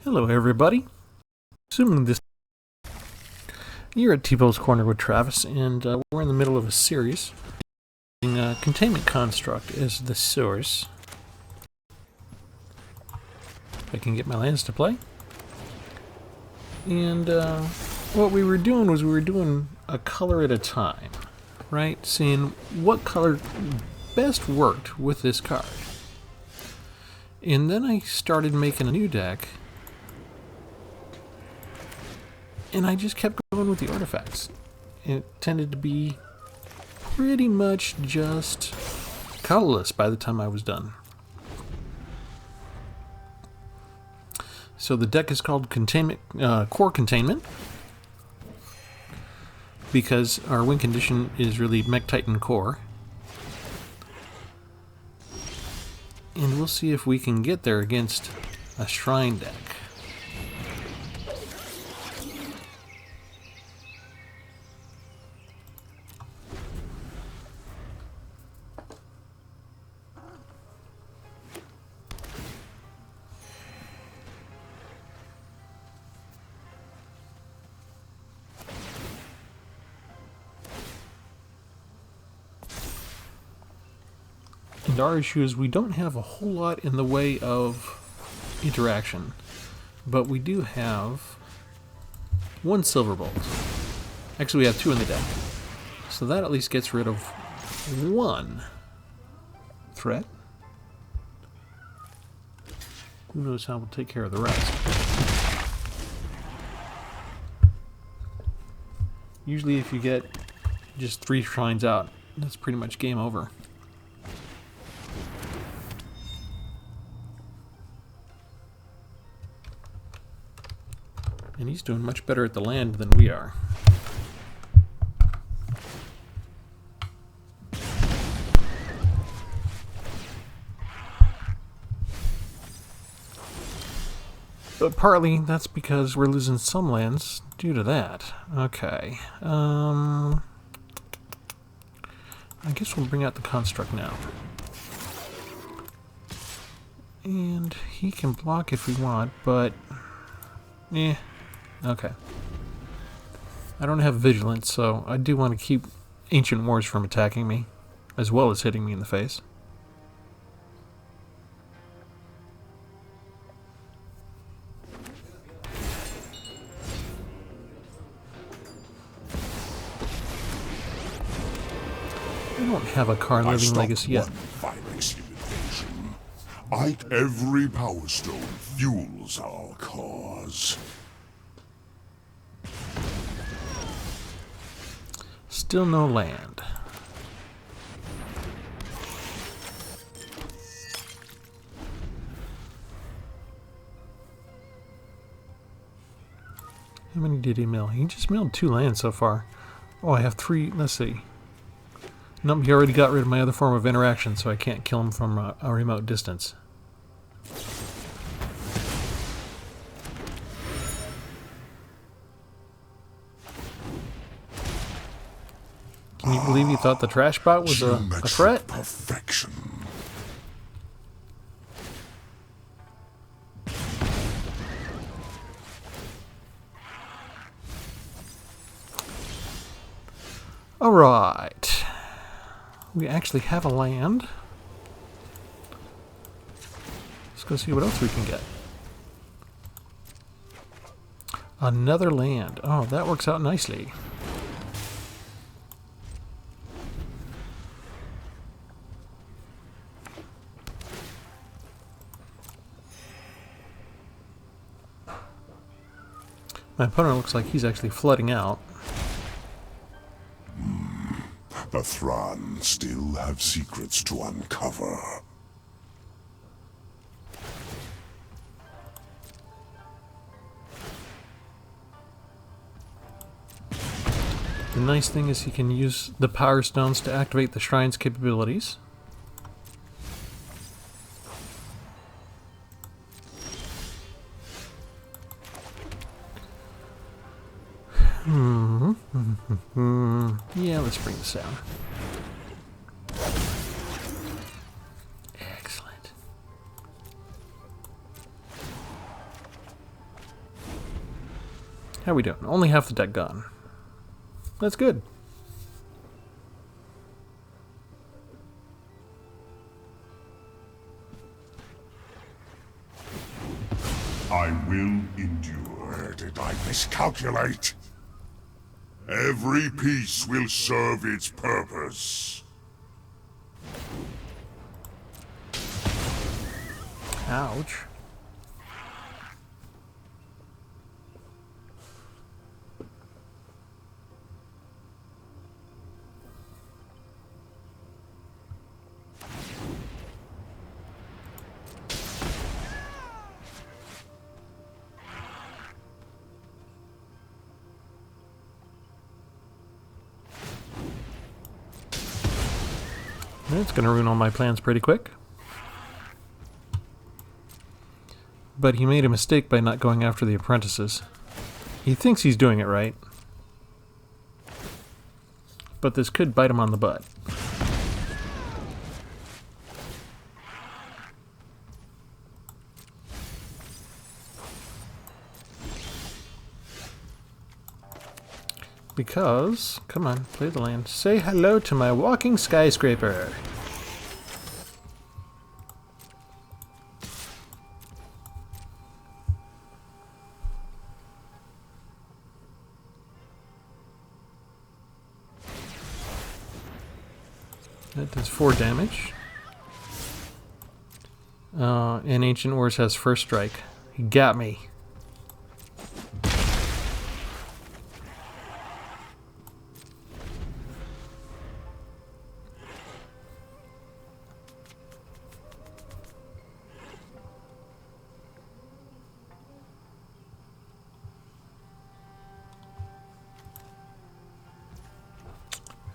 Hello everybody. Assuming this you're at Tpull's Corner with Travis, and we're in the middle of a series using Containment construct as the source. If I can get my lands to play. And what we were doing was we were doing a color at a time, right? Seeing what color best worked with this card. And then I started making a new deck, and I just kept going with the artifacts. It tended to be pretty much just colorless by the time I was done. So the deck is called Containment, Core Containment, because our win condition is really Mech Titan Core. And we'll see if we can get there against a Shrine deck. And our issue is we don't have a whole lot in the way of interaction, but we do have one Silver Bolt. Actually, we have two in the deck, so that at least gets rid of one threat. Who knows how we'll take care of the rest. Usually if you get just 3 shrines out, that's pretty much game over. And he's doing much better at the land than we are. But partly that's because we're losing some lands due to that. Okay. I guess we'll bring out the construct now. And he can block if we want, but okay. I don't have vigilance, so I do want to keep Ancient Wars from attacking me, as well as hitting me in the face. I don't have a card Living Legacy yet. Every Power Stone fuels our cause. Still no land. How many did he mill? He just milled 2 lands so far. Oh, I have 3. Let's see. Nope, he already got rid of my other form of interaction, so I can't kill him from a remote distance. Can you believe you thought the trash bot was a threat? Perfection. All right. We actually have a land. Let's go see what else we can get. Another land. Oh, that works out nicely. My opponent looks like he's actually flooding out. The Thran still have secrets to uncover. The nice thing is he can use the Power Stones to activate the Shrine's capabilities. Yeah, let's bring this down. Excellent. How we doing? Only half the deck gone. That's good. I will endure. Where did I miscalculate? Every piece will serve its purpose. Ouch. It's going to ruin all my plans pretty quick. But he made a mistake by not going after the apprentices. He thinks he's doing it right. But this could bite him on the butt. Because, come on, play the land. Say hello to my walking skyscraper. That does 4 damage. And Ancient Wars has first strike. He got me.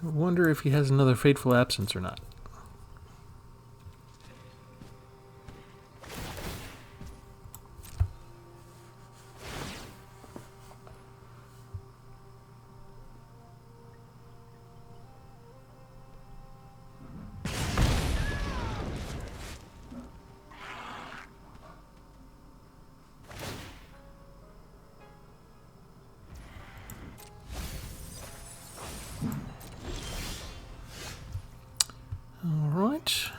I wonder if he has another Fateful Absence or not. Alright.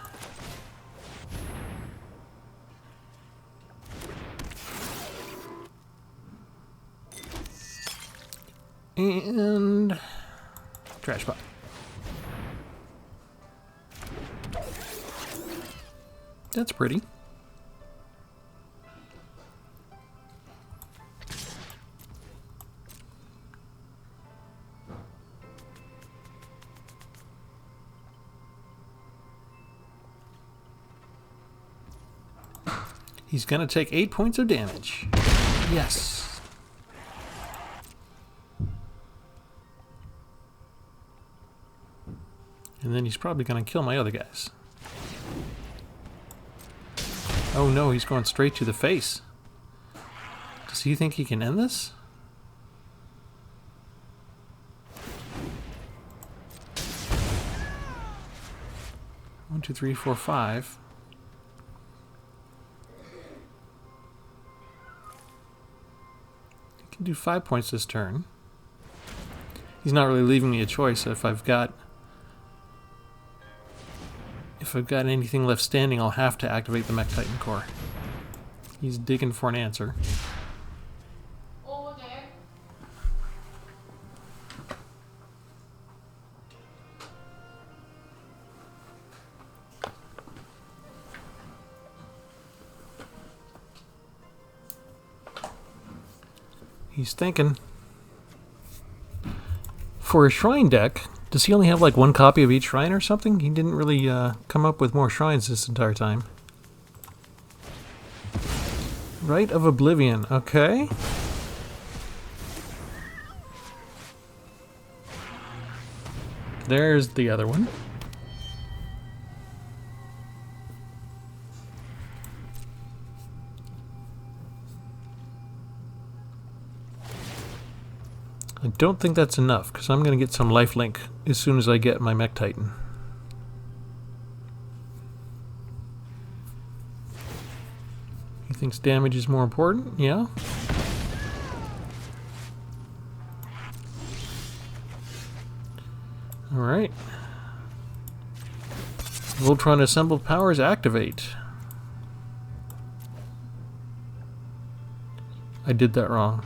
And trash pile. That's pretty. He's gonna take 8 points of damage. Yes. And then he's probably gonna kill my other guys. Oh no, he's going straight to the face. Does he think he can end this? One, two, three, four, five. He can do 5 points this turn. He's not really leaving me a choice. If I've got anything left standing, I'll have to activate the Mech Titan core. He's digging for an answer. He's thinking. For a shrine deck, does he only have like one copy of each shrine or something? He didn't really come up with more shrines this entire time. Rite of Oblivion, okay. There's the other one. I don't think that's enough, because I'm going to get some lifelink as soon as I get my Mech Titan. He thinks damage is more important, yeah. Alright. Voltron assembled powers activate. I did that wrong.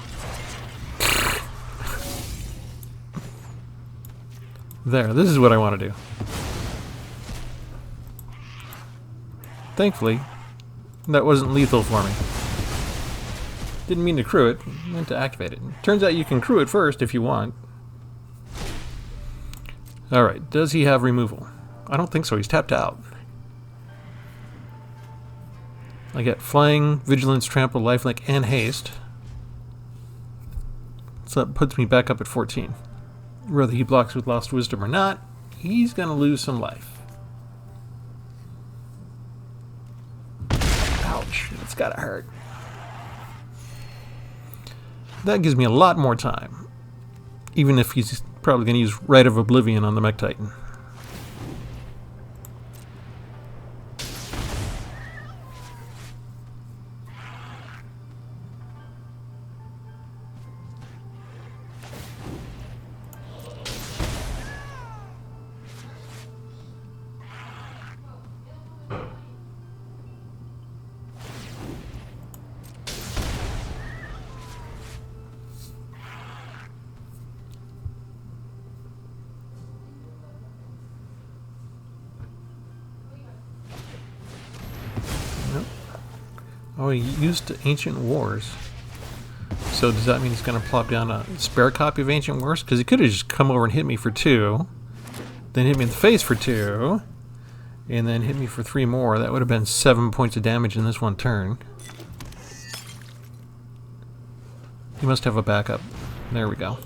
There, this is what I want to do. Thankfully, that wasn't lethal for me. Didn't mean to crew it, meant to activate it. Turns out you can crew it first if you want. Alright, does he have removal? I don't think so, he's tapped out. I get Flying, Vigilance, Trample, Lifelink, and Haste. So that puts me back up at 14. Whether he blocks with Lost Wisdom or not, he's going to lose some life. Ouch, it's got to hurt. That gives me a lot more time. Even if he's probably going to use Rite of Oblivion on the Mech Titan. Oh, he used Ancient Wars. So does that mean he's going to plop down a spare copy of Ancient Wars? Because he could have just come over and hit me for 2, then hit me in the face for 2, and then hit me for 3 more. That would have been 7 points of damage in this one turn. He must have a backup. There we go.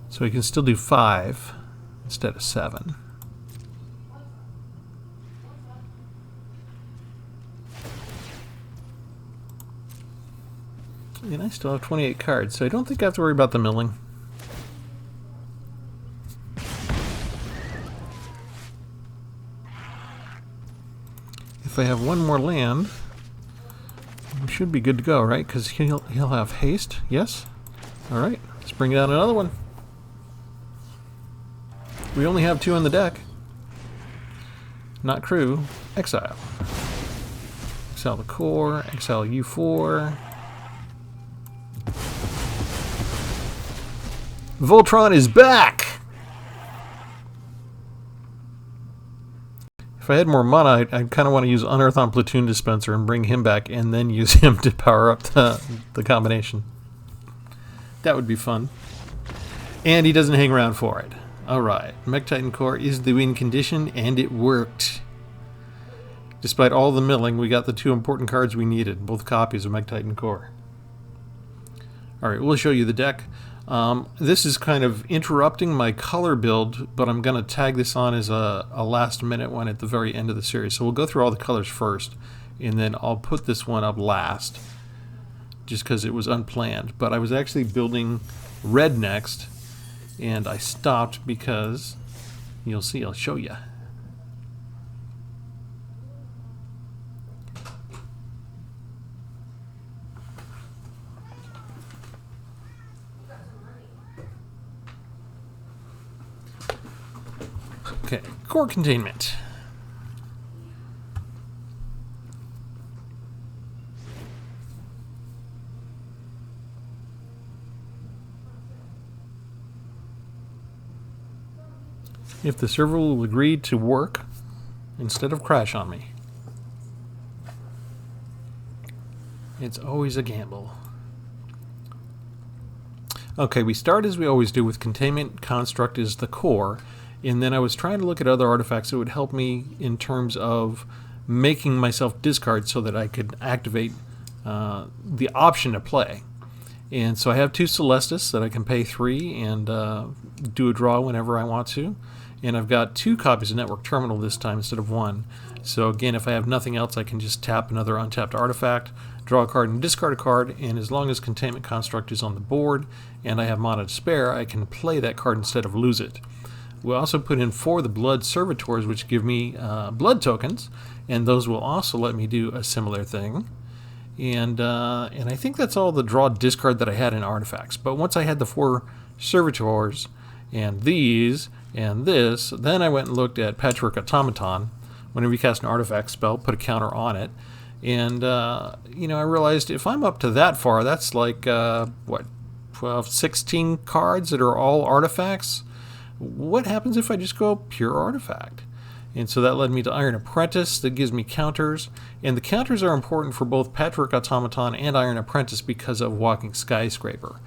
So he can still do 5 instead of 7. And I still have 28 cards, so I don't think I have to worry about the milling. If I have one more land, we should be good to go, right? Because he'll have haste, yes? Alright, let's bring down another one. We only have 2 on the deck. Not crew, exile. Exile the core, exile U4. Voltron is back! If I had more mana, I'd kind of want to use Unearth on Platoon Dispenser and bring him back and then use him to power up the combination. That would be fun. And he doesn't hang around for it. Alright, Mech Titan Core is the win condition, and it worked. Despite all the milling, we got the 2 important cards we needed, both copies of Mech Titan Core. Alright, we'll show you the deck. This is kind of interrupting my color build, but I'm going to tag this on as a last minute one at the very end of the series. So we'll go through all the colors first, and then I'll put this one up last, just because it was unplanned. But I was actually building red next, and I stopped because, you'll see, I'll show you. Okay, core containment. If the server will agree to work instead of crash on me. It's always a gamble. Okay, we start as we always do with containment. Construct is the core. And then I was trying to look at other artifacts that would help me in terms of making myself discard so that I could activate the option to play. And so I have 2 Celestis that I can pay 3 and do a draw whenever I want to. And I've got 2 copies of Network Terminal this time instead of 1. So again, if I have nothing else, I can just tap another untapped artifact, draw a card and discard a card, and as long as Containment Construct is on the board and I have mana to spare, I can play that card instead of lose it. We also put in 4 of the Blood Servitors, which give me blood tokens, and those will also let me do a similar thing. And I think that's all the draw discard that I had in artifacts. But once I had the 4 servitors, and these, and this. Then I went and looked at Patchwork Automaton. Whenever you cast an artifact spell, put a counter on it. And, I realized if I'm up to that far, that's like, 12, 16 cards that are all artifacts. What happens if I just go pure artifact? And so that led me to Iron Apprentice that gives me counters. And the counters are important for both Patchwork Automaton and Iron Apprentice because of Walking Skyscraper.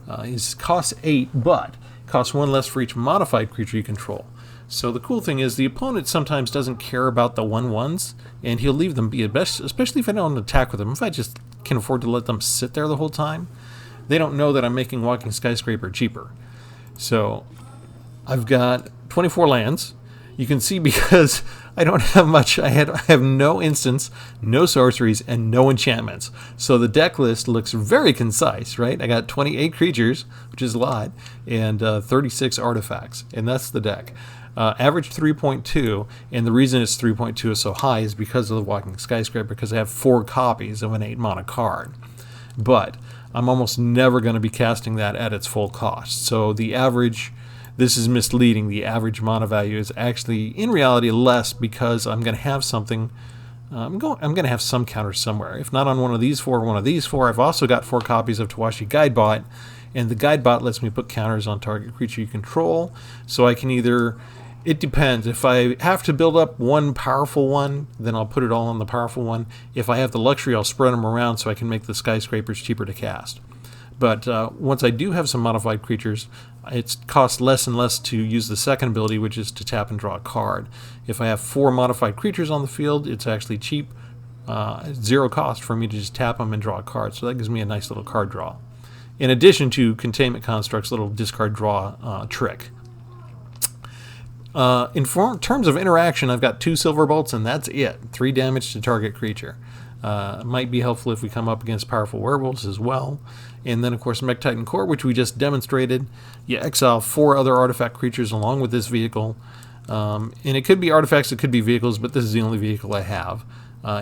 It costs 8, but costs 1 less for each modified creature you control. So the cool thing is the opponent sometimes doesn't care about the 1/1s, and he'll leave them be, especially if I don't attack with them. If I just can afford to let them sit there the whole time, they don't know that I'm making Walking Skyscraper cheaper. So I've got 24 lands. You can see because I don't have much. I have no instants, no sorceries, and no enchantments. So the deck list looks very concise, right? I got 28 creatures, which is a lot, and 36 artifacts, and that's the deck. Average 3.2, and the reason it's 3.2 is so high is because of the Walking Skyscraper, because I have 4 copies of an 8-mana card. But I'm almost never going to be casting that at its full cost. So the average, this is misleading. The average mana value is actually, in reality, less because I'm going to have something. I'm going to have some counters somewhere. If not on one of these 4, one of these 4. I've also got 4 copies of Tawashi Guidebot, and the Guidebot lets me put counters on target creature you control. So I can either. It depends. If I have to build up one powerful one, then I'll put it all on the powerful one. If I have the luxury, I'll spread them around so I can make the skyscrapers cheaper to cast. But once I do have some modified creatures, it costs less and less to use the second ability, which is to tap and draw a card. If I have 4 modified creatures on the field, it's actually cheap, 0 cost for me to just tap them and draw a card. So that gives me a nice little card draw. In addition to Containment Construct's little discard draw trick. In terms of interaction, I've got 2 Silver Bolts, and that's it. 3 damage to target creature. Might be helpful if we come up against powerful werewolves as well. And then, of course, Mech Titan Core, which we just demonstrated. You exile 4 other artifact creatures along with this vehicle. And it could be artifacts, it could be vehicles, but this is the only vehicle I have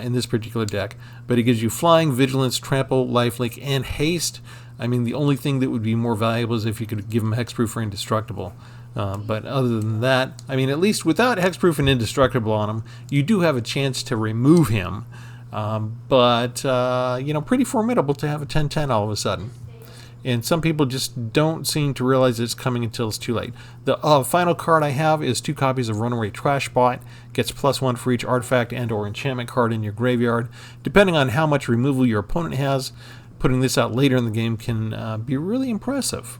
in this particular deck. But it gives you Flying, Vigilance, Trample, Lifelink, and Haste. I mean, the only thing that would be more valuable is if you could give them Hexproof or Indestructible. But other than that, I mean, at least without Hexproof and Indestructible on him, you do have a chance to remove him. But pretty formidable to have a 10/10 all of a sudden. And some people just don't seem to realize it's coming until it's too late. The final card I have is 2 copies of Runaway Trashbot. Gets +1 for each artifact and or enchantment card in your graveyard. Depending on how much removal your opponent has, putting this out later in the game can be really impressive.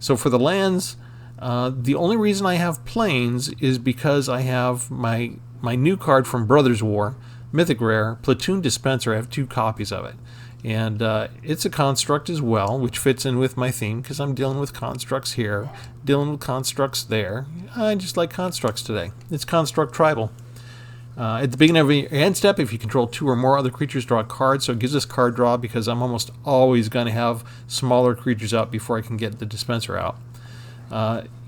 So for the lands, the only reason I have plains is because I have my new card from Brothers War, Mythic Rare, Platoon Dispenser. I have 2 copies of it. And it's a construct as well, which fits in with my theme because I'm dealing with constructs here, dealing with constructs there. I just like constructs today. It's construct tribal. At the beginning of your end step, if you control 2 or more other creatures, draw a card. So it gives us card draw because I'm almost always going to have smaller creatures out before I can get the dispenser out.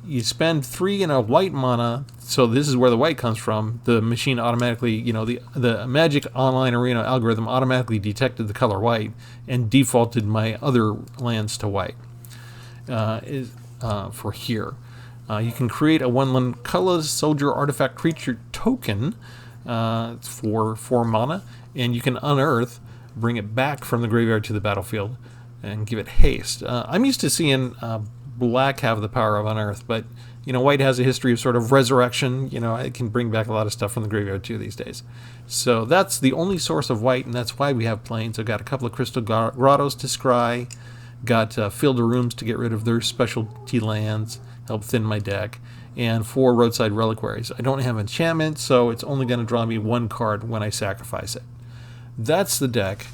You spend 3 in a white mana, so this is where the white comes from. The machine automatically, the Magic Online Arena algorithm automatically detected the color white and defaulted my other lands to white. For here, you can create a 1/1 colorless soldier artifact creature token for 4 mana, and you can unearth, bring it back from the graveyard to the battlefield, and give it haste. I'm used to seeing black have the power of unearth, but white has a history of sort of resurrection. It can bring back a lot of stuff from the graveyard too these days. So that's the only source of white, and that's why we have plains. I've got a couple of Crystal Grottos to scry, got Field of Rooms to get rid of their specialty lands, help thin my deck, and 4 Roadside Reliquaries. I don't have enchantment, so it's only going to draw me 1 card when I sacrifice it. That's the deck.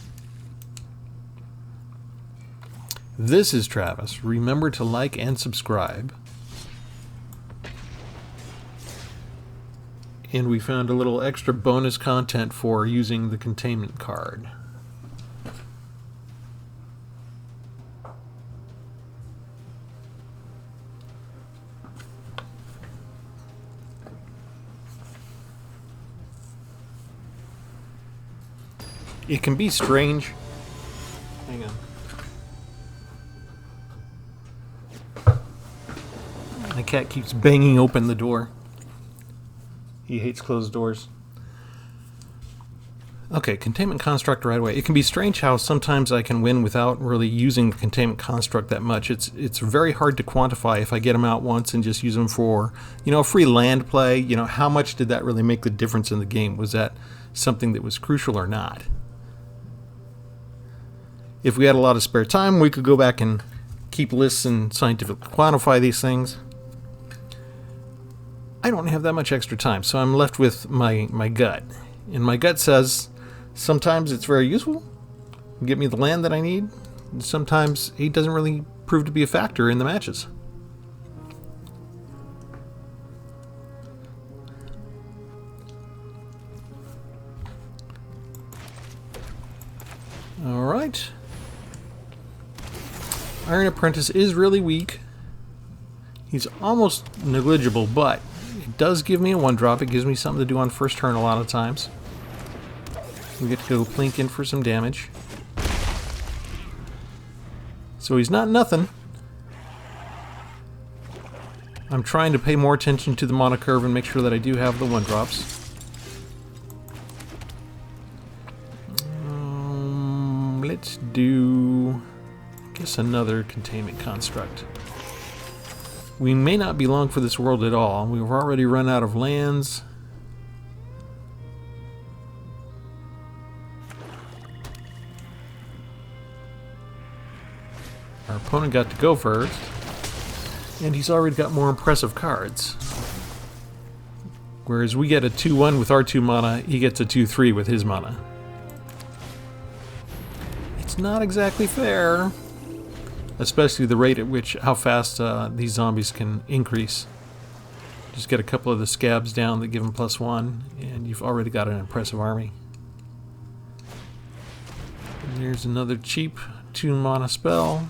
This is Travis. Remember to like and subscribe. And we found a little extra bonus content for using the Containment card. It can be strange. Hang on. My cat keeps banging open the door. He hates closed doors. Okay, Containment Construct right away. It can be strange how sometimes I can win without really using the Containment Construct that much. It's very hard to quantify if I get them out once and just use them for, free land play. How much did that really make the difference in the game? Was that something that was crucial or not? If we had a lot of spare time, we could go back and keep lists and scientifically quantify these things. I don't have that much extra time, so I'm left with my gut. And my gut says sometimes it's very useful, get me the land that I need. And sometimes it doesn't really prove to be a factor in the matches. All right. Iron Apprentice is really weak. He's almost negligible, but it does give me a 1-drop. It gives me something to do on first turn a lot of times. We get to go plink in for some damage. So he's not nothing. I'm trying to pay more attention to the mana curve and make sure that I do have the 1-drops. Let's do, I guess, another Containment Construct. We may not be long for this world at all. We've already run out of lands. Our opponent got to go first, and he's already got more impressive cards. Whereas we get a 2-1 with our 2 mana, he gets a 2-3 with his mana. It's not exactly fair. Especially the rate at which, how fast these zombies can increase. Just get a couple of the scabs down that give them +1, and you've already got an impressive army. And there's another cheap 2 mana spell.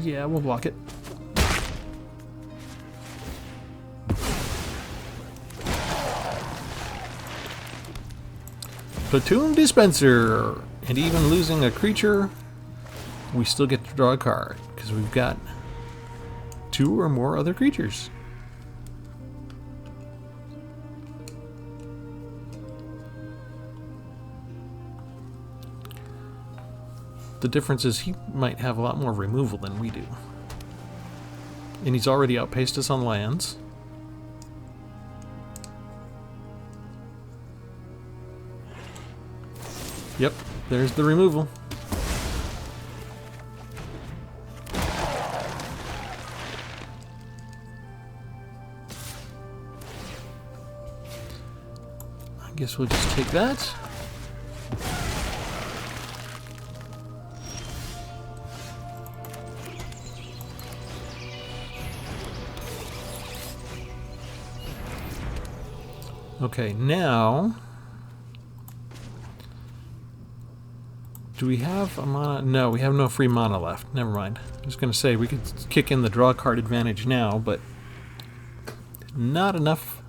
Yeah, we'll block it. Platoon Dispenser, and even losing a creature, we still get to draw a card because we've got 2 or more other creatures. The difference is he might have a lot more removal than we do, and he's already outpaced us on lands. Yep, there's the removal. I guess we'll just take that. Okay, now do we have a mana? No, we have no free mana left. Never mind. I was going to say we could kick in the draw card advantage now, but not enough.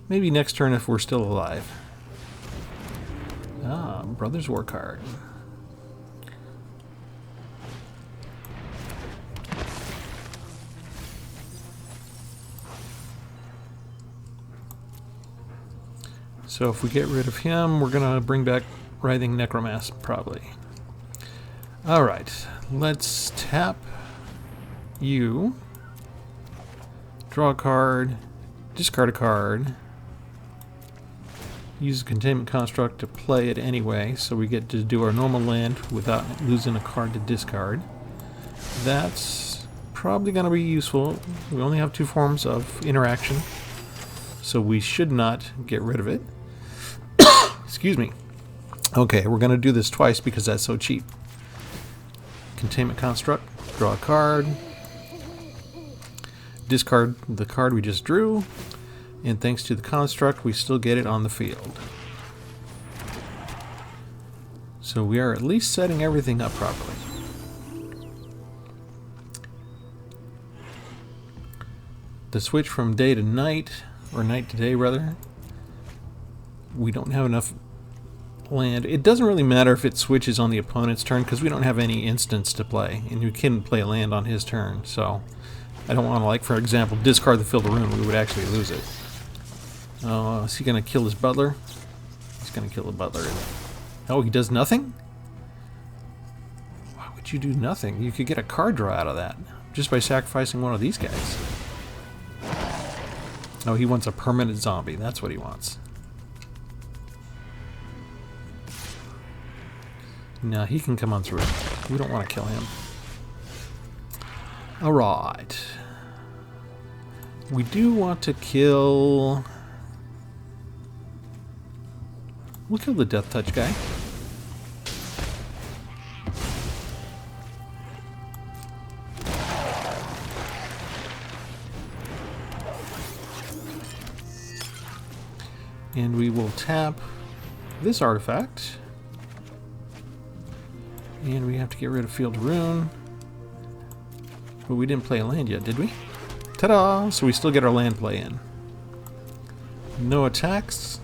Maybe next turn if we're still alive. Ah, Brothers War card. So if we get rid of him, we're going to bring back Writhing Necromass, probably. Alright, let's tap you. Draw a card. Discard a card. Use a Containment Construct to play it anyway, so we get to do our normal land without losing a card to discard. That's probably going to be useful. We only have 2 forms of interaction, so we should not get rid of it. Excuse me. Okay, we're going to do this twice because that's so cheap. Containment Construct, draw a card, discard the card we just drew, and thanks to the construct, we still get it on the field. So we are at least setting everything up properly. The switch from day to night, or night to day rather, we don't have enough land. It doesn't really matter if it switches on the opponent's turn because we don't have any instants to play, and we can play a land on his turn. So I don't want to, like, for example, discard the Field of Ruin. We would actually lose it. Is he going to kill his butler? He's going to kill the butler. Oh, he does nothing? Why would you do nothing? You could get a card draw out of that just by sacrificing one of these guys. Oh, he wants a permanent zombie. That's what he wants. No, he can come on through. We don't want to kill him. Alright. We do want to kill... We'll kill the Death Touch guy. And we will tap this artifact. And we have to get rid of Field Rune. But we didn't play a land yet, did we? Ta-da! So we still get our land play in. No attacks.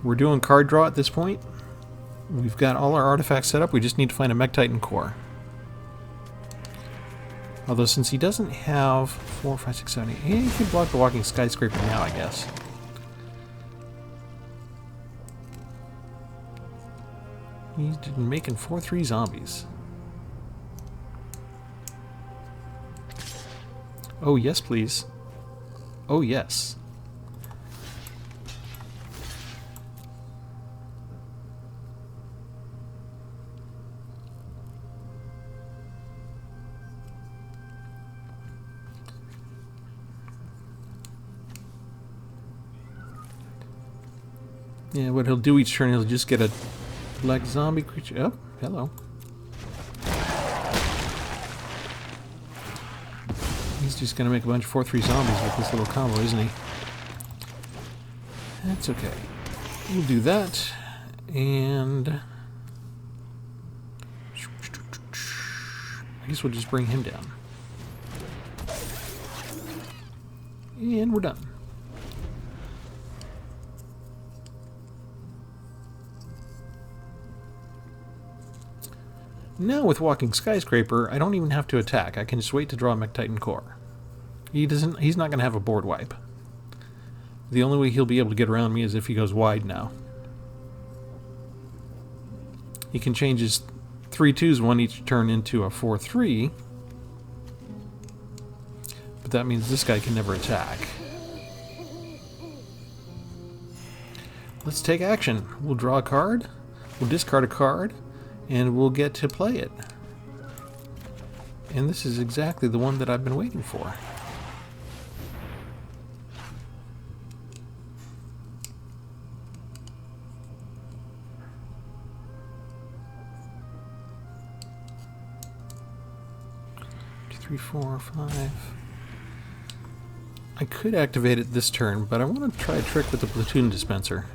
We're doing card draw at this point. We've got all our artifacts set up. We just need to find a Mech Titan core. Although since he doesn't have 4, 5, 6, 7, 8, he can block the Walking Skyscraper now, I guess. He's making 4/3 zombies. Oh, yes, please. Oh, yes. Yeah, what he'll do each turn, he'll just get a black zombie creature. Oh, hello. He's just going to make a bunch of 4/3 zombies with this little combo, isn't he? That's okay. We'll do that. And... I guess we'll just bring him down. And we're done. Now with Walking Skyscraper, I don't even have to attack. I can just wait to draw a Mech Titan core. He's not going to have a board wipe. The only way he'll be able to get around me is if he goes wide now. He can change his 3/2s one each turn into a 4/3. But that means this guy can never attack. Let's take action. We'll draw a card. We'll discard a card. And we'll get to play it. And this is exactly the one that I've been waiting for. Two, 3, 4, 5. I could activate it this turn, but I want to try a trick with the platoon dispenser.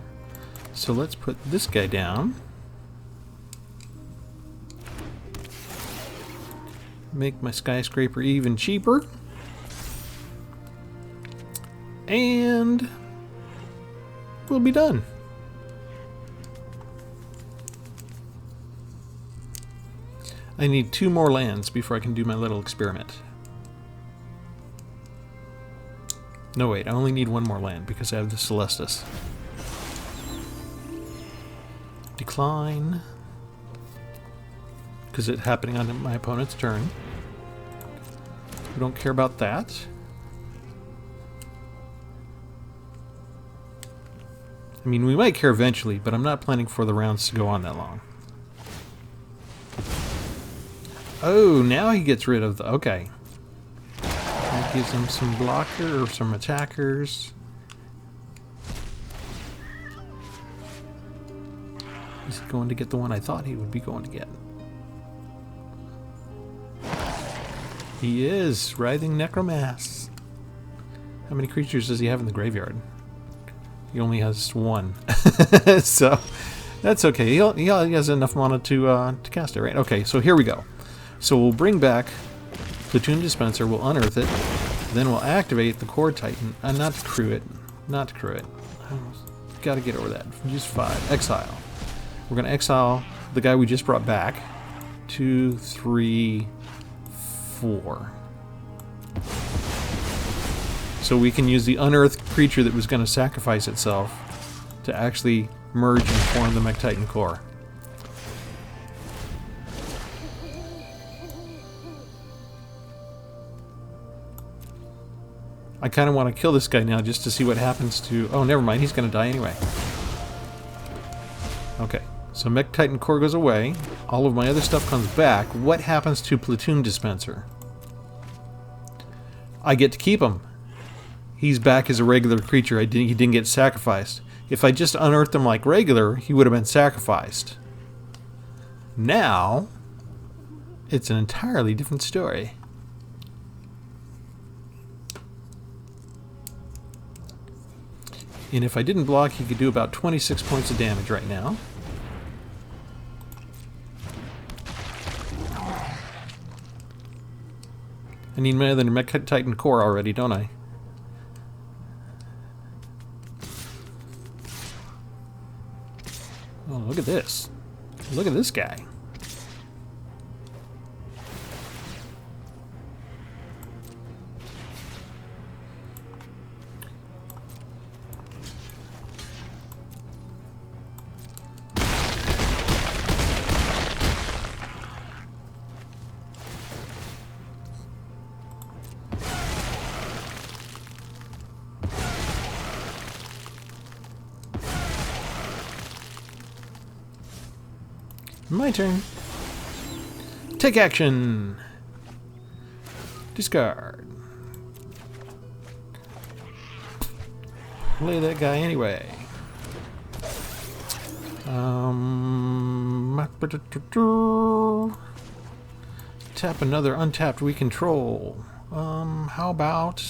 So let's put this guy down. Make my skyscraper even cheaper. And we'll be done. I need 2 more lands before I can do my little experiment. No, wait, I only need 1 more land because I have the Celestus. Decline. Because it's happening on my opponent's turn. We don't care about that. I mean, we might care eventually, but I'm not planning for the rounds to go on that long. Oh, now he gets rid of the... Okay. That gives him some blocker or some attackers. He's going to get the one I thought he would be going to get. He is Writhing Necromass. How many creatures does he have in the graveyard? He only has 1. So that's okay. He has enough mana to cast it, right? Okay, so here we go. So we'll bring back Platoon Dispenser. We'll unearth it. Then we'll activate the Core Titan. Not to crew it. Not to crew it. Got to get over that. Use 5. Exile. We're going to exile the guy we just brought back. 2, 3, 4. So we can use the unearthed creature that was going to sacrifice itself to actually merge and form the Mech Titan core. I kind of want to kill this guy now just to see what happens to... Oh, never mind. He's going to die anyway. Okay. So Mech Titan core goes away. All of my other stuff comes back. What happens to Platoon Dispenser? I get to keep him. He's back as a regular creature. He didn't get sacrificed. If I just unearthed him like regular, he would have been sacrificed. Now, it's an entirely different story. And if I didn't block, he could do about 26 points of damage right now. I need my other Mech Titan core already, don't I? Oh, look at this. Look at this guy. My turn. Take action. Discard. Play that guy anyway. Tap another untapped we control. How about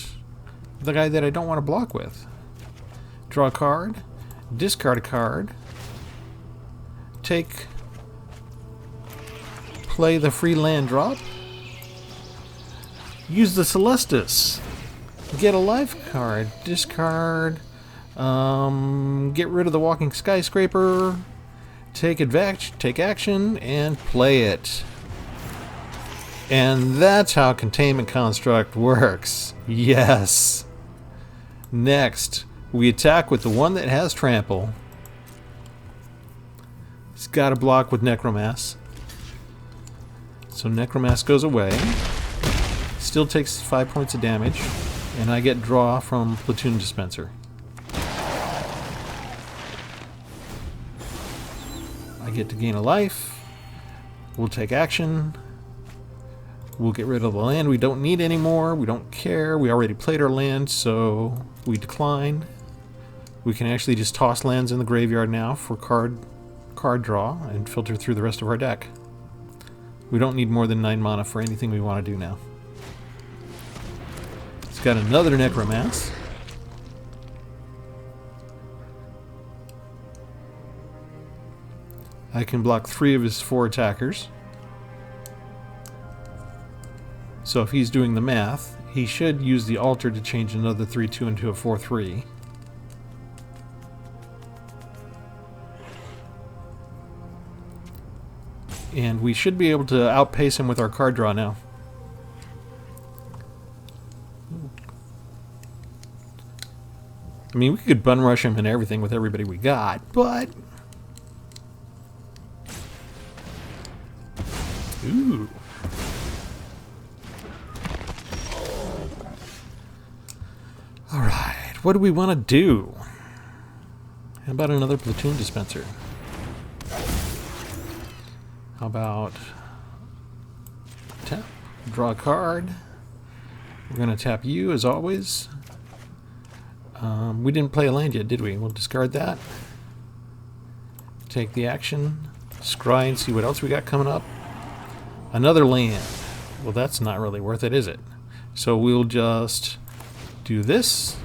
the guy that I don't want to block with? Draw a card. Discard a card. Take... Play the free land drop. Use the Celestus. Get a life card. Discard. Get rid of the walking skyscraper. Take action and play it. And that's how Containment Construct works. Yes. Next, we attack with the one that has Trample. It's got to block with Necromass. So Necromass goes away. Still takes 5 points of damage. And I get draw from Platoon Dispenser. I get to gain a life. We'll take action. We'll get rid of the land we don't need anymore. We don't care. We already played our land, so we decline. We can actually just toss lands in the graveyard now for card draw and filter through the rest of our deck. We don't need more than 9 mana for anything we want to do now. It's got another Necromass. I can block 3 of his 4 attackers. So if he's doing the math, he should use the altar to change another 3/2 into a 4/3. And we should be able to outpace him with our card draw now. I mean, we could bun rush him and everything with everybody we got, but... Ooh. Alright, what do we want to do? How about another Platoon Dispenser? How about tap, draw a card. We're going to tap you as always. We didn't play a land yet, did we? We'll discard that. Take the action. Scry and see what else we got coming up. Another land. Well, that's not really worth it, is it? So we'll just do this.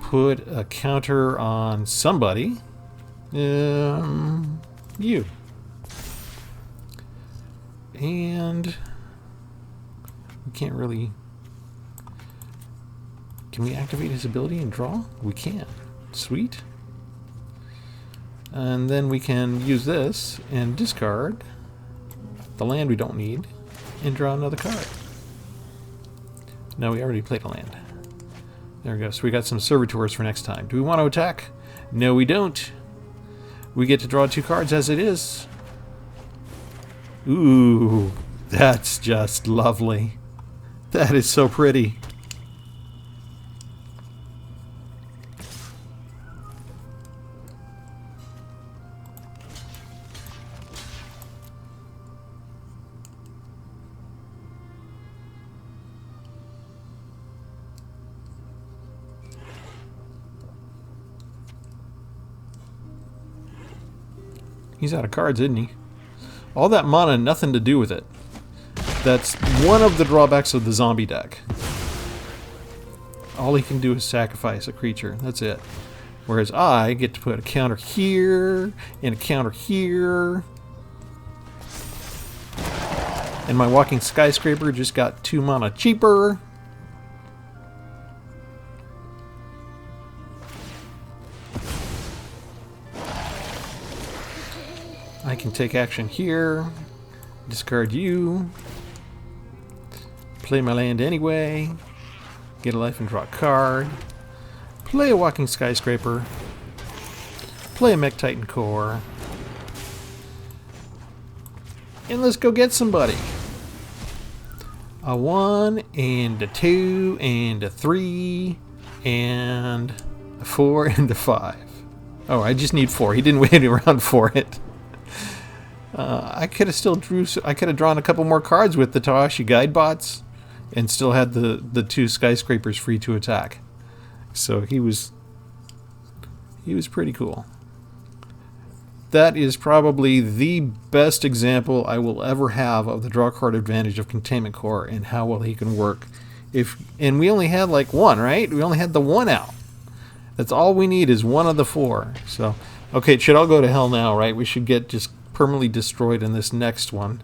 Put a counter on somebody. You. And we can't really... Can we activate his ability and draw? We can. Sweet. And then we can use this and discard the land we don't need and draw another card. No, we already played a land. There we go. So we got some servitors for next time. Do we want to attack? No, we don't. We get to draw 2 cards as it is. Ooh, that's just lovely. That is so pretty. He's out of cards, isn't he? All that mana, nothing to do with it. That's one of the drawbacks of the zombie deck. All he can do is sacrifice a creature. That's it. Whereas I get to put a counter here and a counter here. And my walking skyscraper just got 2 mana cheaper. I can take action here, discard you, play my land anyway, get a life and draw a card, play a walking skyscraper, play a mech titan core, and let's go get somebody. A 1 and a 2 and a 3 and a 4 and a 5. Oh, I just need 4. He didn't wait around for it. I could have drawn a couple more cards with the Tawashi guide bots and still had the 2 skyscrapers free to attack. So he was pretty cool. That is probably the best example I will ever have of the draw card advantage of Containment Core and how well he can work. And we only had like 1, right? We only had the 1 out. That's all we need is 1 of the 4. So, okay, it should all go to hell now, right? We should get just permanently destroyed in this next one.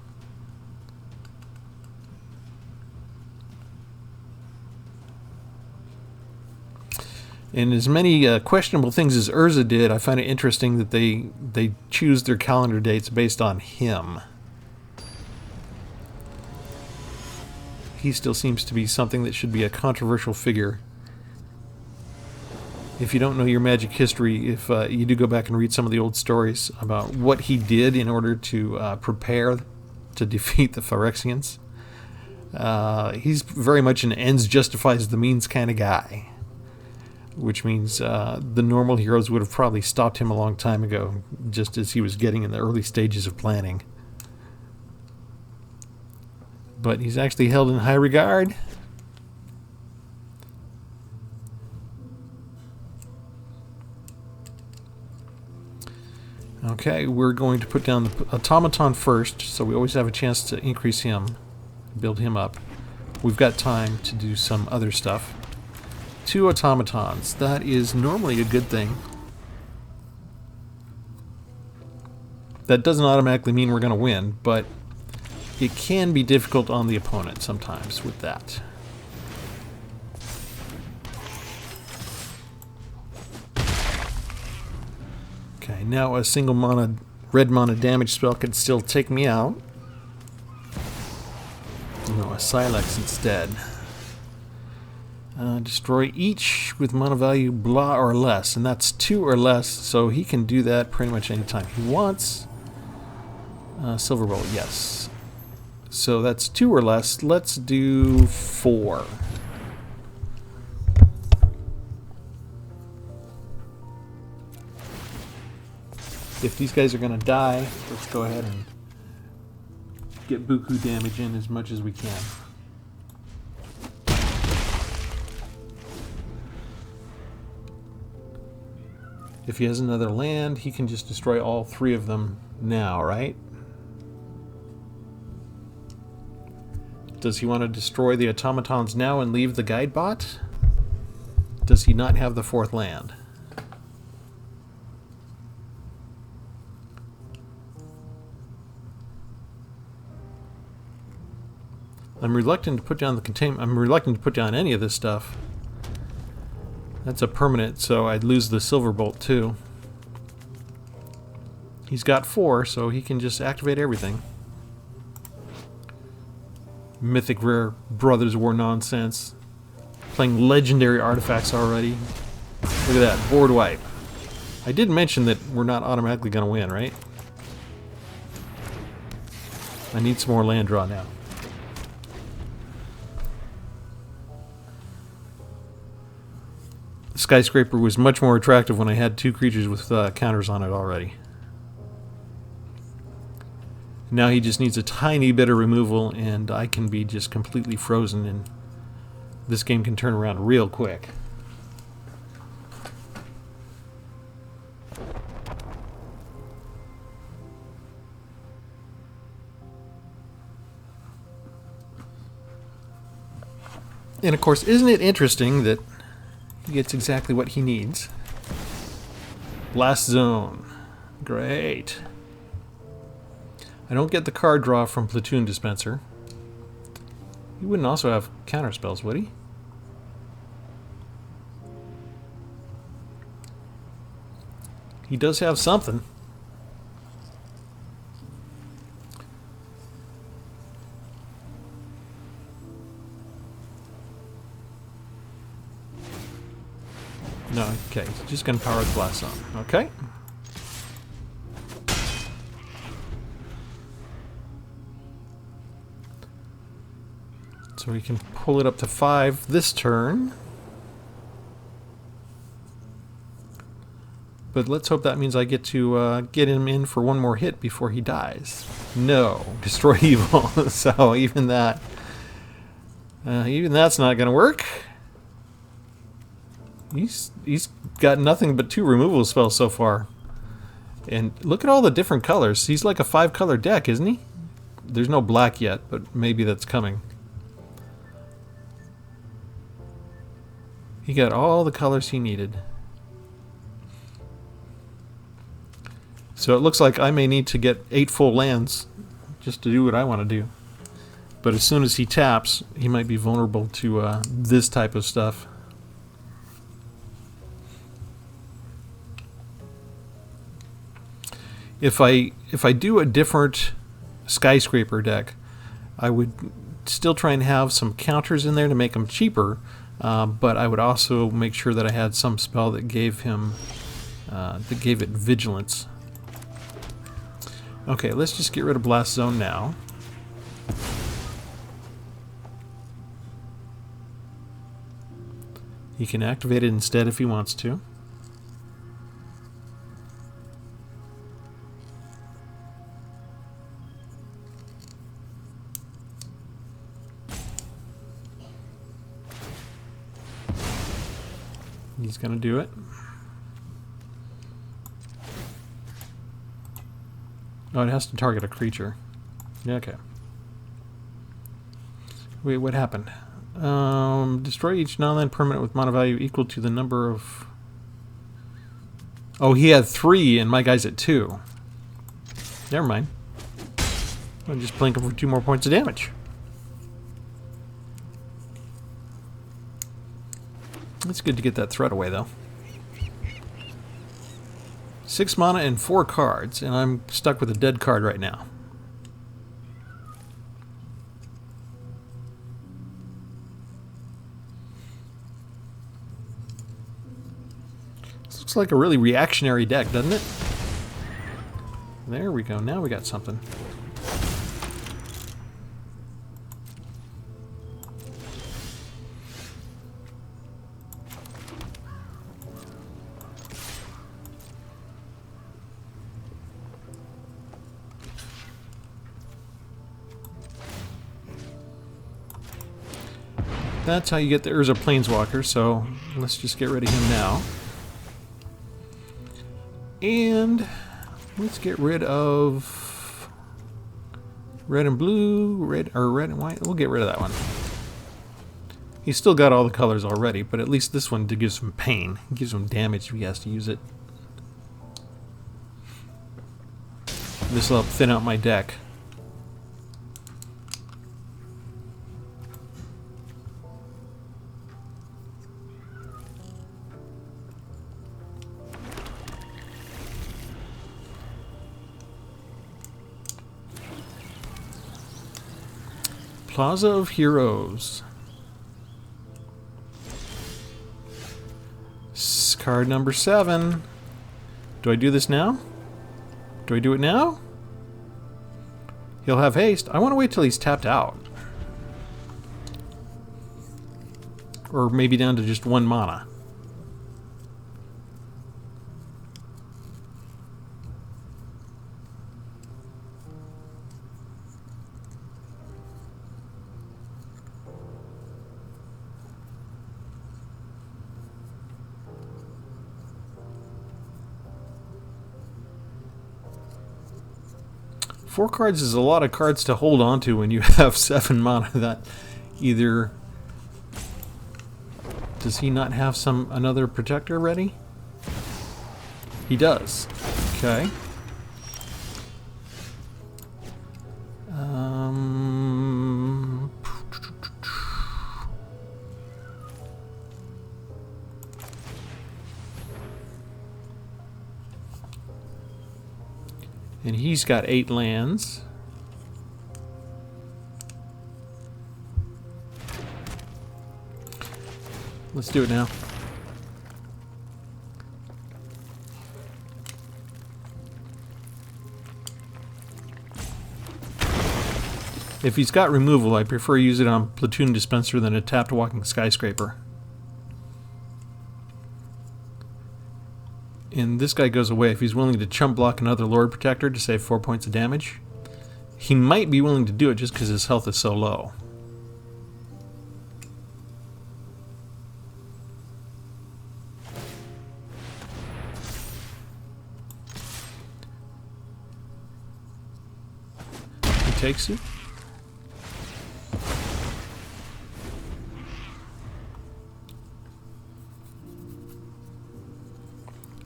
And as many questionable things as Urza did, I find it interesting that they choose their calendar dates based on him. He still seems to be something that should be a controversial figure. If you don't know your Magic history, if you do go back and read some of the old stories about what he did in order to prepare to defeat the Phyrexians, he's very much an ends justifies the means kind of guy. Which means the normal heroes would have probably stopped him a long time ago, just as he was getting in the early stages of planning. But he's actually held in high regard. Okay, we're going to put down the automaton first, so we always have a chance to increase him, build him up. We've got time to do some other stuff. 2 automatons. That is normally a good thing. That doesn't automatically mean we're going to win, but it can be difficult on the opponent sometimes with that. Okay, now a single mana, red mana damage spell could still take me out. No, a Silex instead. Destroy each with mana value blah or less, and that's 2 or less, so he can do that pretty much anytime he wants. Silverbolt, yes. So that's 2 or less. Let's do 4. If these guys are going to die, let's go ahead and get buku damage in as much as we can. If he has another land, he can just destroy all 3 of them now, right? Does he want to destroy the automatons now and leave the guide bot? Does he not have the 4th land? I'm reluctant to put down the containment. I'm reluctant to put down any of this stuff. That's a permanent, so I'd lose the Silverbolt too. He's got 4, so he can just activate everything. Mythic Rare Brothers War nonsense. Playing legendary artifacts already. Look at that, board wipe. I did mention that we're not automatically going to win, right? I need some more land draw now. The Skyscraper was much more attractive when I had 2 creatures with counters on it already. Now he just needs a tiny bit of removal and I can be just completely frozen and this game can turn around real quick. And of course, isn't it interesting that he gets exactly what he needs? Blast Zone. Great. I don't get the card draw from Platoon Dispenser. He wouldn't also have counter spells, would he? He does have something. No, okay, he's just going to power the Blast Zone. Okay. So we can pull it up to 5 this turn. But let's hope that means I get to get him in for one more hit before he dies. No, destroy evil. So even that's not going to work. He's got nothing but 2 removal spells so far. And look at all the different colors. He's like a 5-color deck, isn't he? There's no black yet, but maybe that's coming. He got all the colors he needed. So it looks like I may need to get 8 full lands just to do what I want to do. But as soon as he taps, he might be vulnerable to this type of stuff. If I do a different Skyscraper deck, I would still try and have some counters in there to make them cheaper, but I would also make sure that I had some spell that gave him that gave it vigilance. Okay, let's just get rid of Blast Zone now. He can activate it instead if he wants to. He's going to do it. Oh, it has to target a creature. Yeah, okay. Wait, what happened? Destroy each non-land permanent with mana value equal to the number of... Oh, he had 3 and my guy's at 2. Never mind. I'll just blink him for 2 more points of damage. It's good to get that threat away, though. 6 mana and 4 cards, and I'm stuck with a dead card right now. This looks like a really reactionary deck, doesn't it? There we go. Now we got something. That's how you get the Urza Planeswalker, so let's just get rid of him now. And let's get rid of red and blue, red and white. We'll get rid of that one. He's still got all the colors already, but at least this one gives him pain. It gives him damage if he has to use it. This will help thin out my deck. Plaza of Heroes. Card number 7. Do I do this now? Do I do it now? He'll have haste. I want to wait till he's tapped out. Or maybe down to just 1 mana. Four cards is a lot of cards to hold on to when you have 7 mana. That either... Does he not have another protector ready? He does. Okay. And he's got 8 lands. Let's do it now. If he's got removal, I prefer use it on Platoon Dispenser than a tapped Walking Skyscraper. And this guy goes away if he's willing to chump block another Lord Protector to save 4 points of damage. He might be willing to do it just because his health is so low. He takes it.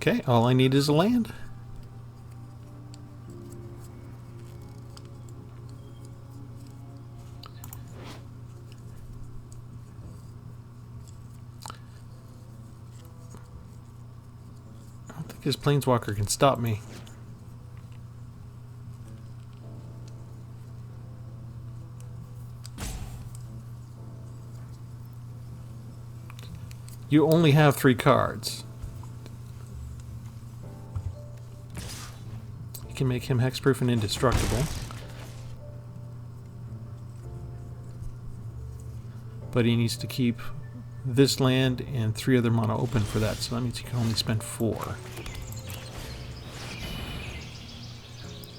Okay, all I need is a land. I don't think his Planeswalker can stop me. You only have 3 cards. Can make him hexproof and indestructible, but he needs to keep this land and 3 other mana open for that, so that means he can only spend 4.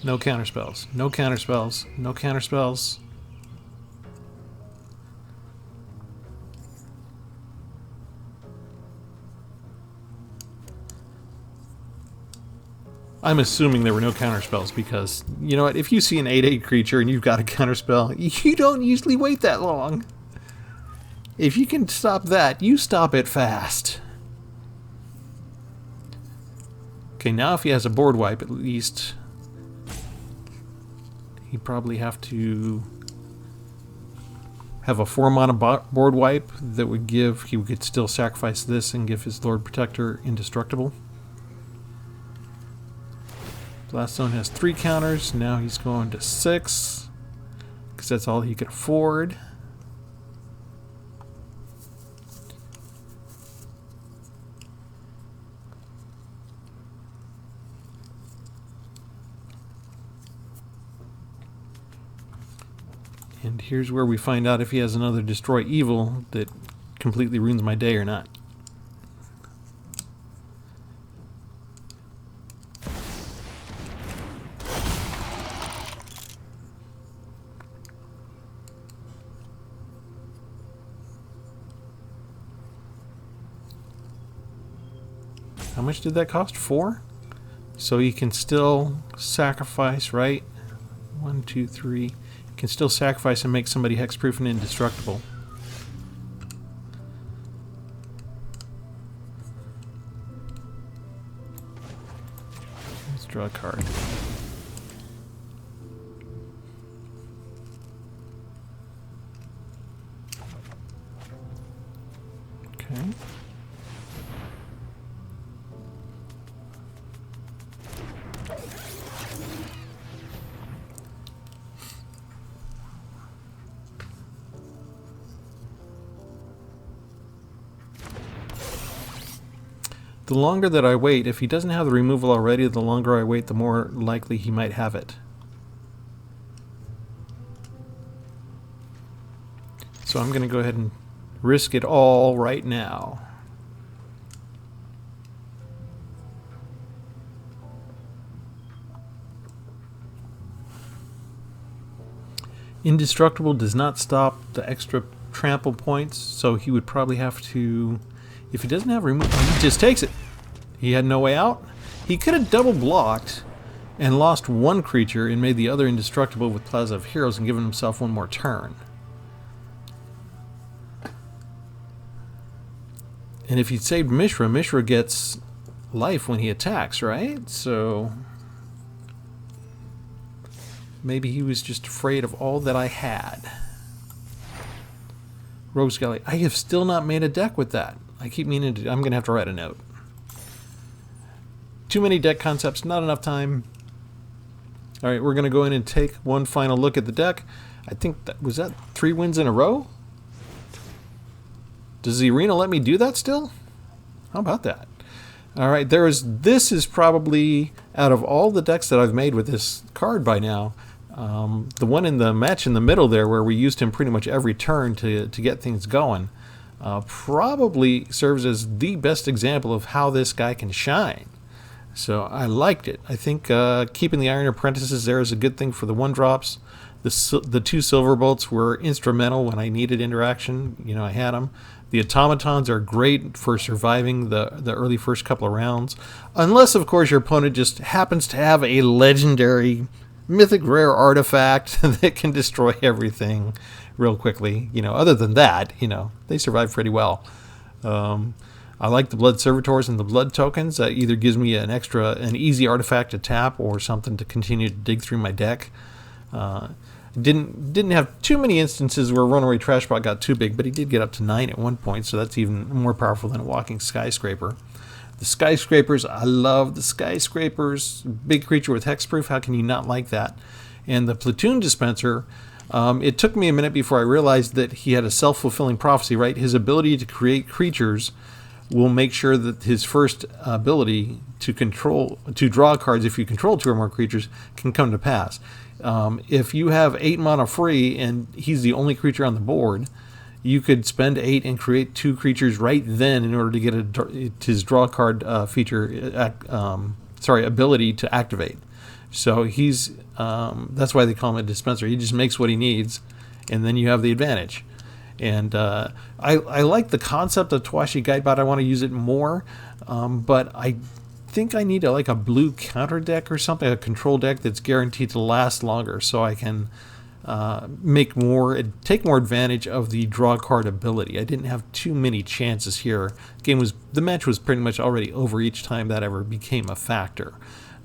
No counterspells, no counterspells, no counterspells. I'm assuming there were no counterspells because, you know what, if you see an 8/8 creature and you've got a counterspell, you don't usually wait that long. If you can stop that, you stop it fast. Okay, now if he has a board wipe, at least he'd probably have to have a 4 mana board wipe that would give, he could still sacrifice this and give his Lord Protector indestructible. Blaststone has 3 counters. Now he's going to 6 because that's all he could afford. And here's where we find out if he has another Destroy Evil that completely ruins my day or not. How much did that cost? 4? So he can still sacrifice, right? 1, 2, 3. He can still sacrifice and make somebody hexproof and indestructible. Let's draw a card. Okay. The longer that I wait, if he doesn't have the removal already, the longer I wait, the more likely he might have it. So I'm going to go ahead and risk it all right now. Indestructible does not stop the extra trample points, so he would probably have to... If he doesn't have removal, he just takes it. He had no way out. He could have double blocked and lost one creature and made the other indestructible with Plaza of Heroes and given himself one more turn. And if he'd saved Mishra, Mishra gets life when he attacks, right? So maybe he was just afraid of all that I had. Rogue's Galley. I have still not made a deck with that. I keep meaning to. I'm going to have to write a note. Too many deck concepts, not enough time. All right, we're going to go in and take one final look at the deck. I think that was that 3 wins in a row? Does the arena let me do that still? How about that? All right, this is probably, out of all the decks that I've made with this card by now, the one in the match in the middle there where we used him pretty much every turn to get things going, probably serves as the best example of how this guy can shine. So I liked it. I think keeping the Iron Apprentices there is a good thing for the 1-drops. The 2 Silver Bolts were instrumental when I needed interaction. You know, I had them. The automatons are great for surviving the early first couple of rounds. Unless, of course, your opponent just happens to have a legendary, mythic rare artifact that can destroy everything real quickly. You know, other than that, you know, they survive pretty well. I like the Blood Servitors and the Blood Tokens. That either gives me an easy artifact to tap or something to continue to dig through my deck. Didn't have too many instances where Runaway Trashbot got too big, but he did get up to 9 at one point, so that's even more powerful than a Walking Skyscraper. The Skyscrapers, I love the Skyscrapers. Big creature with hexproof, how can you not like that? And the Platoon Dispenser, it took me a minute before I realized that he had a self-fulfilling prophecy, right? His ability to create creatures will make sure that his first ability to draw cards if you control 2 or more creatures can come to pass. If you have 8 mana free and he's the only creature on the board, you could spend 8 and create 2 creatures right then in order to get his draw card ability to activate. So he's that's why they call him a dispenser. He just makes what he needs, and then you have the advantage. And I like the concept of Tawashi Guidebot. I want to use it more, but I think I need a blue counter deck or something, a control deck that's guaranteed to last longer, so I can take more advantage of the draw card ability. I didn't have too many chances here. The match was pretty much already over each time that ever became a factor.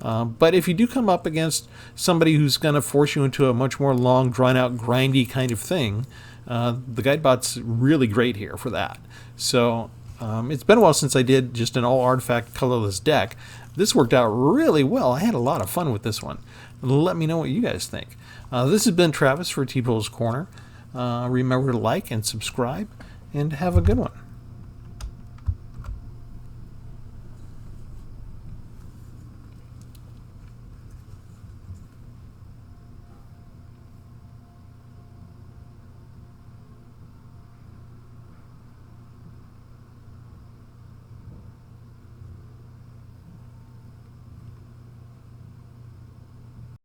But if you do come up against somebody who's going to force you into a much more long, drawn-out, grindy kind of thing, the Guidebot's really great here for that. So it's been a while since I did just an all-artifact colorless deck. This worked out really well. I had a lot of fun with this one. Let me know what you guys think. This has been Travis for Tpull's Corner. Remember to like and subscribe, and have a good one.